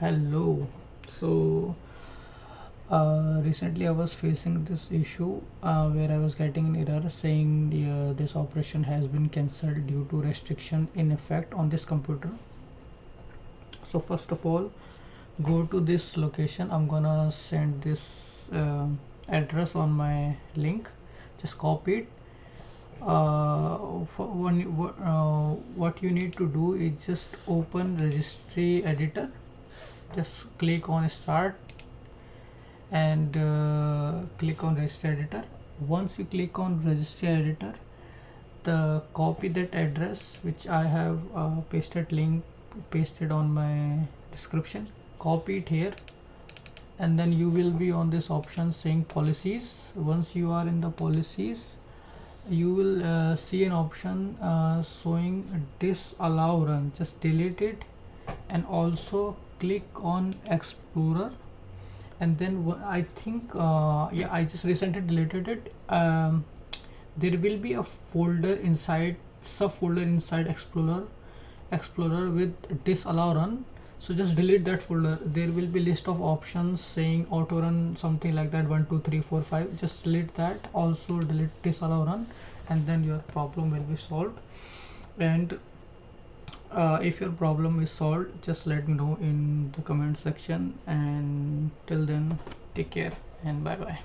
Hello. Recently I was facing this issue where I was getting an error saying this operation has been cancelled due to restriction in effect on this computer. So first of all, go to this location. I'm gonna send this address on my link. Just copy it. What you need to do is just open registry editor. Just click on start and click on registry editor. Once you click on registry editor, copy that address which I have pasted on my description. Copy it here, and then you will be on this option saying policies. Once you are in the policies, you will see an option showing disallow run. Just delete it and also click on explorer, and then I think yeah, I just recently deleted it. There will be a folder inside, subfolder inside explorer with disallow run. So just delete that folder. There will be list of options saying auto run, something like that, 1 2 3 4 5. Just delete that. Also delete disallow run, and then your problem will be solved. And if your problem is solved, just let me know in the comment section, and till then, take care and bye bye.